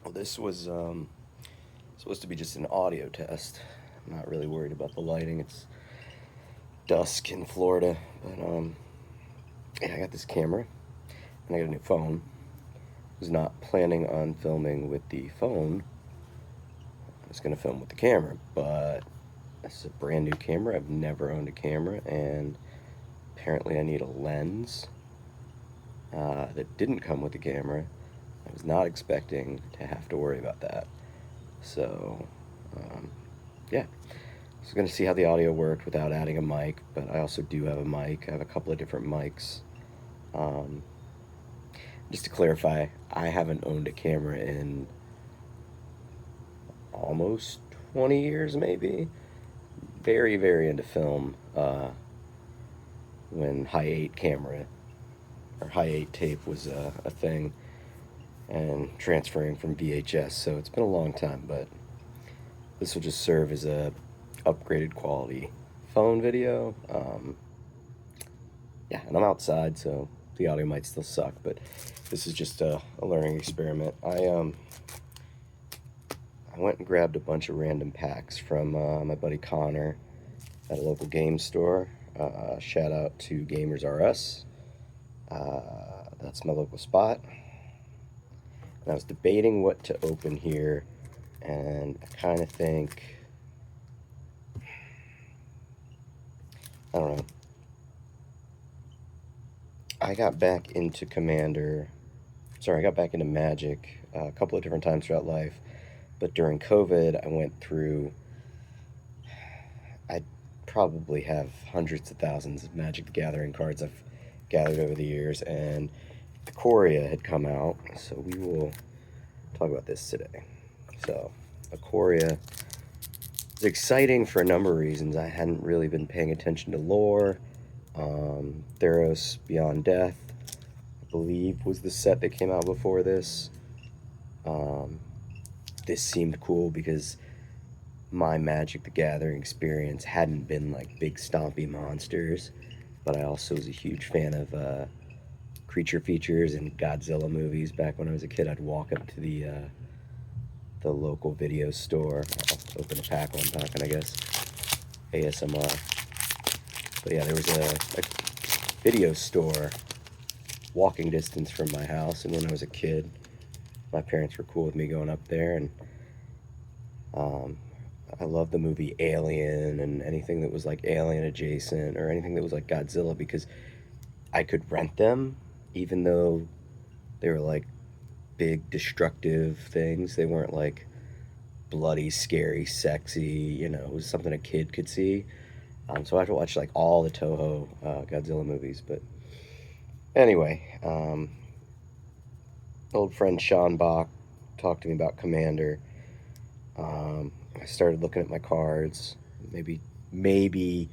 Well, this was supposed to be just an audio test. I'm not really worried about the lighting. It's dusk in Florida, but yeah, I got this camera and I got a new phone. I was not planning on filming with the phone. I was gonna film with the camera, but this is a brand new camera. I've never owned a camera, and apparently I need a lens that didn't come with the camera. I was not expecting to have to worry about that. So, um, yeah. So I'm going to see how the audio worked without adding a mic, but I also do have a mic. I have a couple of different mics. Um, just to clarify, I haven't owned a camera in almost 20 years, maybe. Very, very into film when high 8 camera or high 8 tape was a thing, and transferring from VHS. So it's been a long time, but this will just serve as a upgraded quality phone video. Yeah, and I'm outside, so the audio might still suck, but this is just a learning experiment. I went and grabbed a bunch of random packs from my buddy Connor at a local game store. Shout out to Gamers R Us. That's my local spot. And I was debating what to open here, and I kind of think, I don't know. I got back into I got back into Magic a couple of different times throughout life, but during COVID, I went through, I probably have hundreds of thousands of Magic the Gathering cards I've gathered over the years, and IKORIA had come out, so we will talk about this today. So, IKORIA is exciting for a number of reasons. I hadn't really been paying attention to lore. Theros Beyond Death, I believe, was the set that came out before this. This seemed cool because my Magic the Gathering experience hadn't been like big stompy monsters, but I also was a huge fan of creature features and Godzilla movies. Back when I was a kid, I'd walk up to the local video store. I'll open a pack while I'm talking, I guess. ASMR. But yeah, there was a video store walking distance from my house, and when I was a kid, my parents were cool with me going up there, and I love the movie Alien and anything that was like Alien adjacent or anything that was like Godzilla, because I could rent them even though they were like big destructive things. They weren't like bloody, scary, sexy, it was something a kid could see. So I have to watch like all the Toho Godzilla movies. But anyway, old friend Sean Bach talked to me about Commander. I started looking at my cards, maybe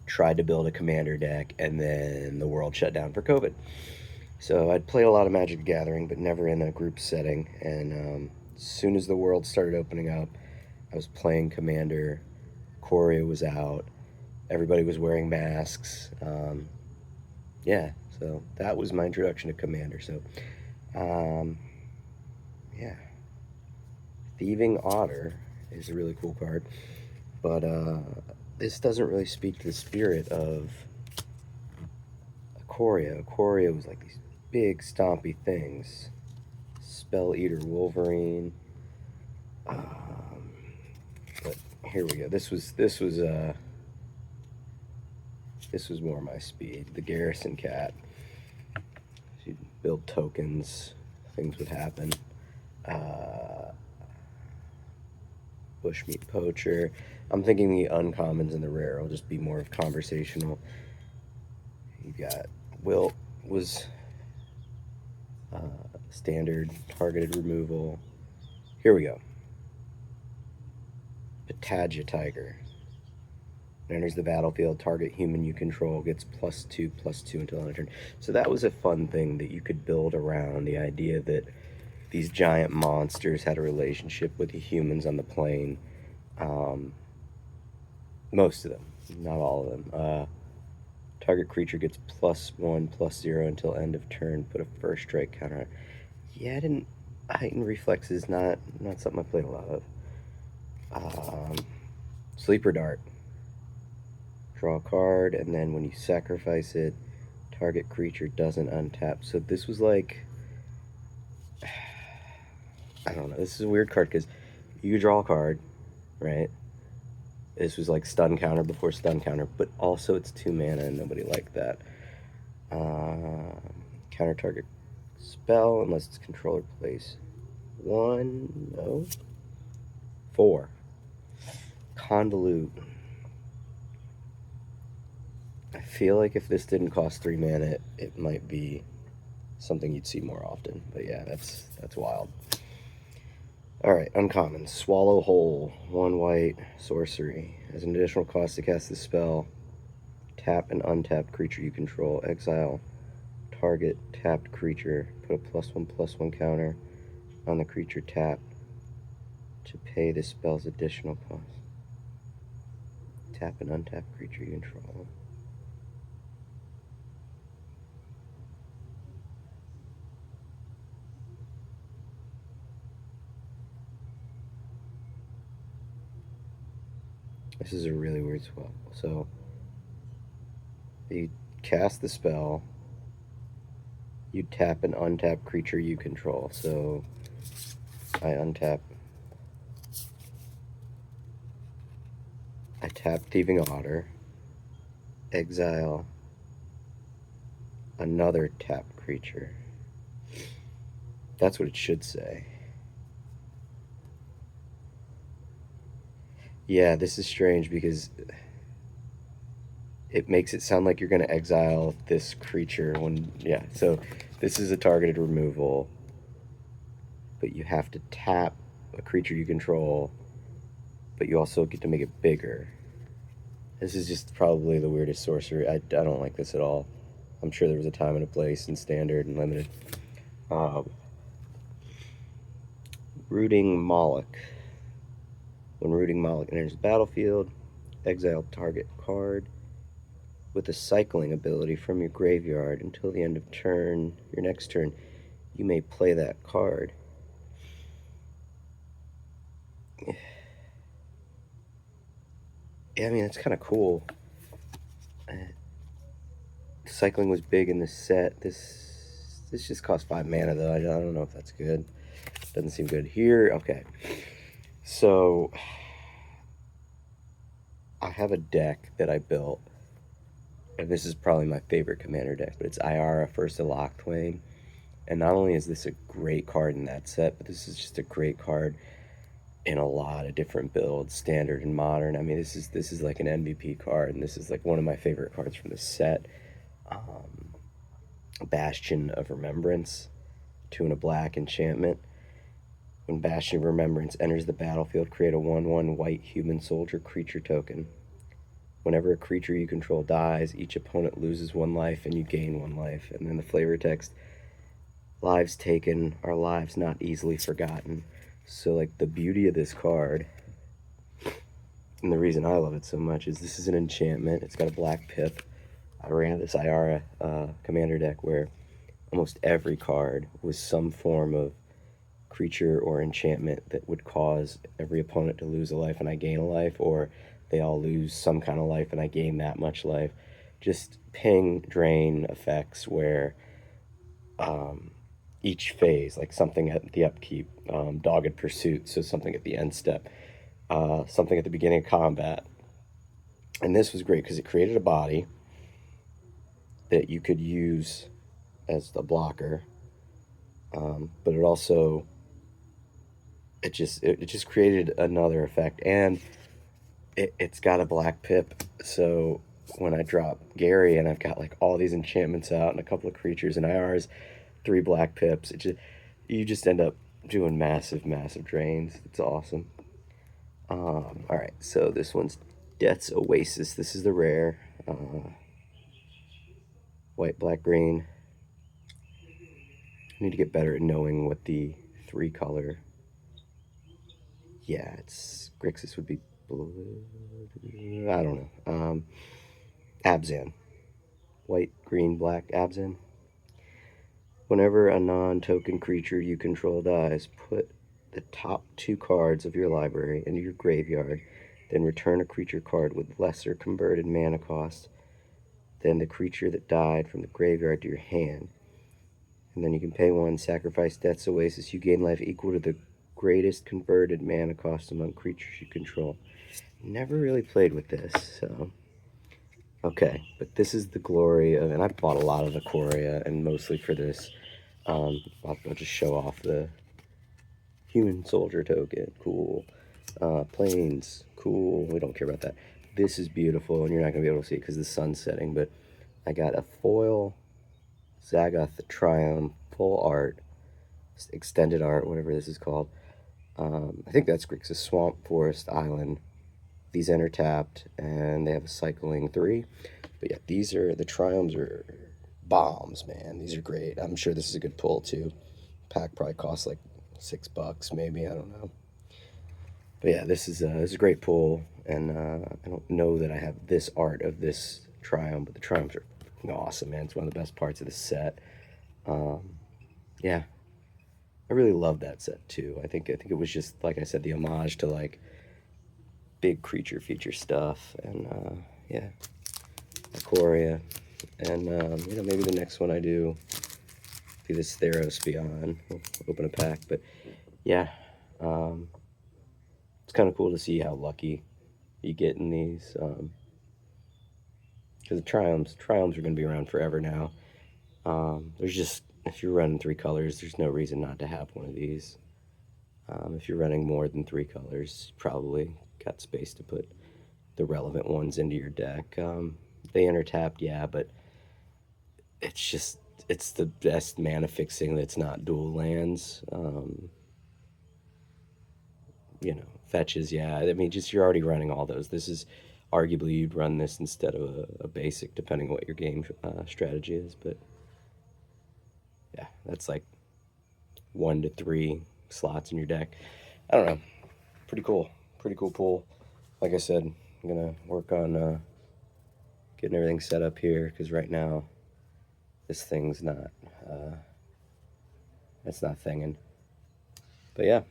tried to build a Commander deck, and then the world shut down for COVID. So I'd played a lot of Magic the Gathering, but never in a group setting. And as soon as the world started opening up, I was playing Commander. IKORIA was out. Everybody was wearing masks. Yeah, so that was my introduction to Commander. So, yeah. Thieving Otter is a really cool card, but this doesn't really speak to the spirit of IKORIA. IKORIA was like these big stompy things. Spell Eater Wolverine. But here we go. This was more my speed. The Garrison Cat. She'd build tokens. Things would happen. Bushmeat Poacher. I'm thinking the uncommons and the rare will just be more of conversational. You got Wilt was standard targeted removal. Here we go. Patagia Tiger. Enters the battlefield, target human you control gets +2/+2 until end of turn. So that was a fun thing that you could build around, the idea that these giant monsters had a relationship with the humans on the plane. Most of them, not all of them. Target creature gets +1/+0 until end of turn. Put a first strike counter on. Yeah, I didn't heightened reflex is not something I played a lot of. Sleeper Dart. Draw a card, and then when you sacrifice it, target creature doesn't untap. So this was like, I don't know. This is a weird card because you draw a card, right? This was like stun counter before stun counter, but also it's 2 mana and nobody liked that. Counter target spell unless its controller plays 1, no, 4. Convolute. I feel like if this didn't cost 3 mana, it might be something you'd see more often. But yeah, that's wild. Alright, uncommon. Swallow Whole. 1 white, sorcery. As an additional cost to cast this spell, tap an untapped creature you control. Exile target tapped creature. Put a +1/+1 counter on the creature tapped to pay the spell's additional cost. Tap an untapped creature you control. This is a really weird swap. So, you cast the spell, you tap an untapped creature you control. So, I untap. I tap Thieving Otter, exile another tapped creature. That's what it should say. Yeah, this is strange because it makes it sound like you're going to exile this creature when, yeah, so this is a targeted removal, but you have to tap a creature you control, but you also get to make it bigger. This is just probably the weirdest sorcery. I don't like this at all. I'm sure there was a time and a place in Standard and Limited. Rooting Moloch. When Rooting Moloch enters the battlefield, exile target card with a cycling ability from your graveyard until the end of turn. Your next turn, you may play that card. Yeah, I mean, it's kind of cool. Cycling was big in this set. This just costs 5 mana, though. I don't know if that's good. Doesn't seem good here. Okay. So, I have a deck that I built, and this is probably my favorite commander deck, but it's IKORIA First of Locthwain. And not only is this a great card in that set, but this is just a great card in a lot of different builds, Standard and Modern. I mean, this is like an MVP card, and this is like one of my favorite cards from the set. Bastion of Remembrance, 2 and a black enchantment. When Bastion of Remembrance enters the battlefield, create a 1/1 white human soldier creature token. Whenever a creature you control dies, each opponent loses 1 life and you gain 1 life. And then the flavor text, lives taken are lives not easily forgotten. So like the beauty of this card, and the reason I love it so much, is this is an enchantment. It's got a black pip. I ran this IKORIA commander deck where almost every card was some form of creature or enchantment that would cause every opponent to lose a life and I gain a life, or they all lose some kind of life and I gain that much life. Just ping, drain effects where each phase, like something at the upkeep, dogged pursuit, so something at the end step, something at the beginning of combat. And this was great because it created a body that you could use as the blocker, but it also it just created another effect, and it's got a black pip. So when I drop Gary and I've got like all these enchantments out and a couple of creatures and IRs, 3 black pips, you just end up doing massive drains. It's awesome. All right, so this one's Death's Oasis. This is the rare. White, black, green. I need to get better at knowing what the 3 color. Yeah, it's Grixis would be blue. I don't know. Abzan. White, green, black, Abzan. Whenever a non-token creature you control dies, put the top 2 cards of your library into your graveyard, then return a creature card with lesser converted mana cost than the creature that died from the graveyard to your hand. And then you can pay 1, sacrifice Death's Oasis. You gain life equal to the greatest converted mana cost among creatures you control. Never really played with this, so... Okay, but this is the glory of... And I've bought a lot of IKORIA, and mostly for this. I'll just show off the human soldier token. Cool. Planes. Cool. We don't care about that. This is beautiful, and you're not going to be able to see it because the sun's setting, but I got a foil Zagoth Triumph full art, extended art, whatever this is called. I think that's Grixis Swamp Forest Island. These enter tapped, and they have a cycling 3. But yeah, these are, the Triumphs are bombs, man. These are great. I'm sure this is a good pull, too. Pack probably costs like $6, maybe. I don't know. But yeah, this is a great pull, and I don't know that I have this art of this Triumph, but the Triumphs are awesome, man. It's one of the best parts of the set. Yeah, I really love that set too. I think it was just, like I said, the homage to like big creature feature stuff, and yeah, IKORIA, and you know, maybe the next one I do be this Theros Beyond. We'll open a pack, but yeah, it's kind of cool to see how lucky you get in these. Because the Triumphs are going to be around forever now. There's just, if you're running 3 colors, there's no reason not to have one of these. If you're running more than 3 colors, probably got space to put the relevant ones into your deck. They enter tapped, yeah, but it's the best mana fixing that's not dual lands. You know, fetches, yeah. I mean, just you're already running all those. This is arguably you'd run this instead of a basic, depending on what your game strategy is. But yeah, that's like 1 to 3 slots in your deck. I don't know. Pretty cool. Pretty cool pull. Like I said, I'm gonna work on getting everything set up here, because right now this thing's not it's not thinging. But yeah.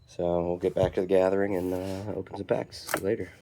So we'll get back to the gathering and open some packs later.